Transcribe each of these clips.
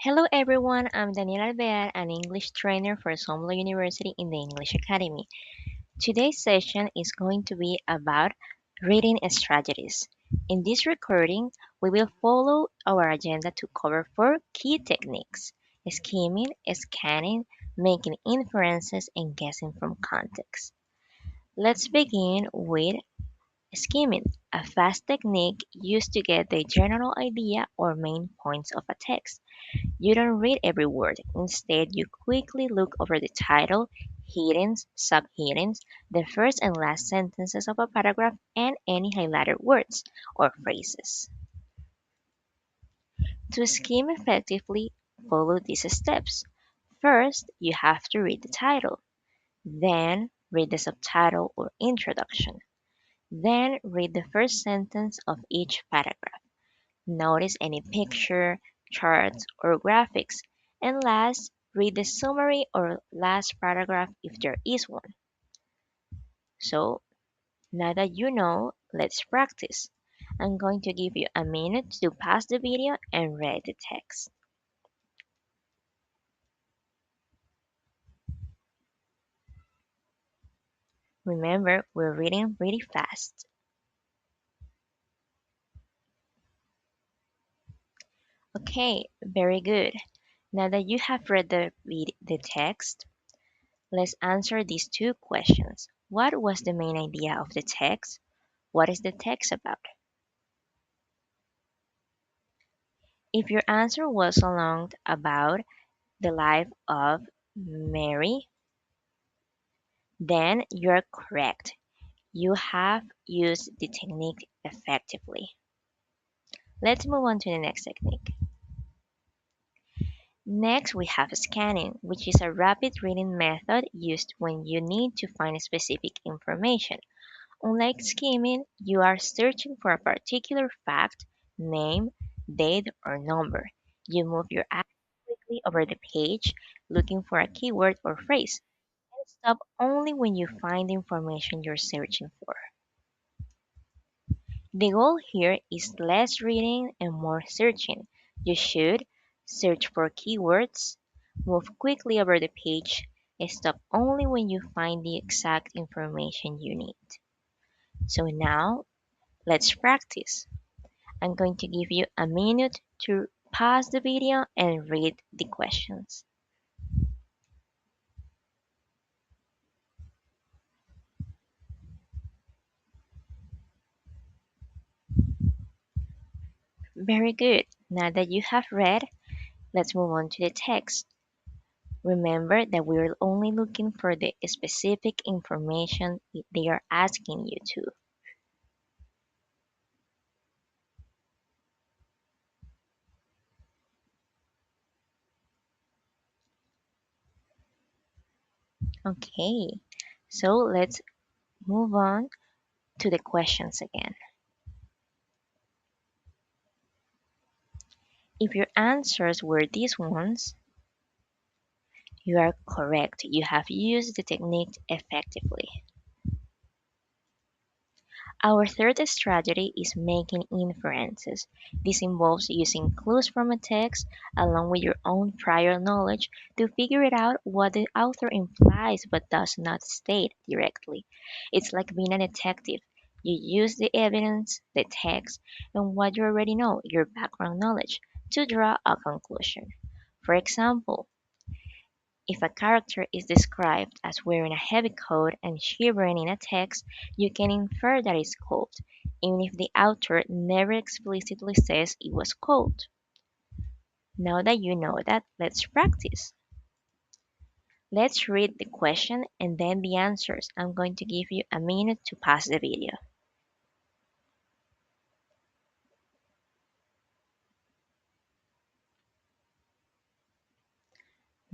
Hello everyone, I'm Daniela Alvear, an English trainer for Somlo University in the English Academy. Today's session is going to be about reading strategies. In this recording, we will follow our agenda to cover four key techniques: skimming, scanning, making inferences, and guessing from context. Let's begin with skimming, a fast technique used to get the general idea or main points of a text. You don't read every word. Instead, you quickly look over the title, headings, subheadings, the first and last sentences of a paragraph, and any highlighted words or phrases. To skim effectively, follow these steps. First, you have to read the title. Then, read the subtitle or introduction. Then, read the first sentence of each paragraph. Notice any picture, charts, or graphics. And last, read the summary or last paragraph if there is one. So, now that you know, let's practice. I'm going to give you a minute to pause the video and read the text. Remember, we're reading really fast. Okay, very good. Now that you have read the text, let's answer these two questions. What was the main idea of the text? What is the text about? If your answer was along about the life of Mary, then you're correct. You have used the technique effectively. Let's move on to the next technique. Next, we have scanning, which is a rapid reading method used when you need to find specific information. Unlike skimming, you are searching for a particular fact, name, date, or number. You move your eye quickly over the page, looking for a keyword or phrase, and stop only when you find the information you're searching for. The goal here is less reading and more searching. You should search for keywords, move quickly over the page, and stop only when you find the exact information you need. So now, let's practice. I'm going to give you a minute to pause the video and read the questions. Very good. Now that you have read, let's move on to the text. Remember that we're only looking for the specific information they are asking you to. Okay, so let's move on to the questions again. If your answers were these ones, you are correct. You have used the technique effectively. Our third strategy is making inferences. This involves using clues from a text along with your own prior knowledge to figure it out what the author implies but does not state directly. It's like being a detective. You use the evidence, the text, and what you already know, your background knowledge, to draw a conclusion. For example, if a character is described as wearing a heavy coat and shivering in a text, you can infer that it's cold, even if the author never explicitly says it was cold. Now that you know that, let's practice. Let's read the question and then the answers. I'm going to give you a minute to pause the video.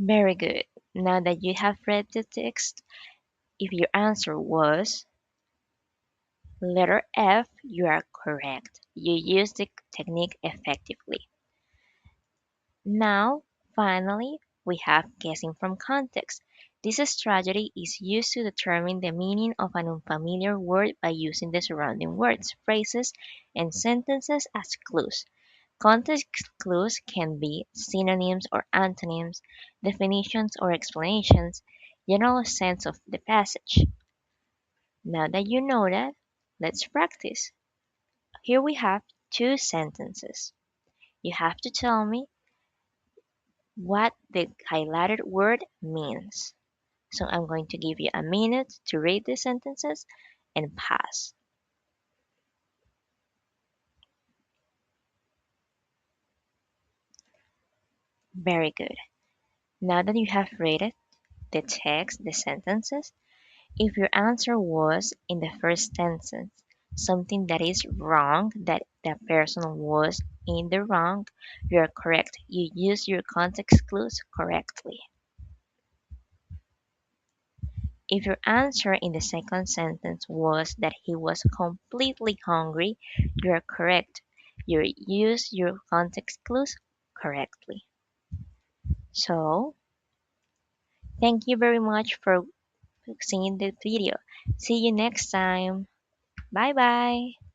Very good. Now that you have read the text, if your answer was letter F, you are correct. You used the technique effectively. Now, finally, we have guessing from context. This strategy is used to determine the meaning of an unfamiliar word by using the surrounding words, phrases, and sentences as clues. Context clues can be synonyms or antonyms, definitions or explanations, general sense of the passage. Now that you know that, let's practice. Here we have two sentences. You have to tell me what the highlighted word means. So I'm going to give you a minute to read the sentences and pass. Very good. Now that you have read it, the text, the sentences, if your answer was in the first sentence something that is wrong, that the person was in the wrong, you are correct. You use your context clues correctly. If your answer in the second sentence was that he was completely hungry, you are correct. You use your context clues correctly. So, thank you very much for seeing the video. See you next time. Bye bye.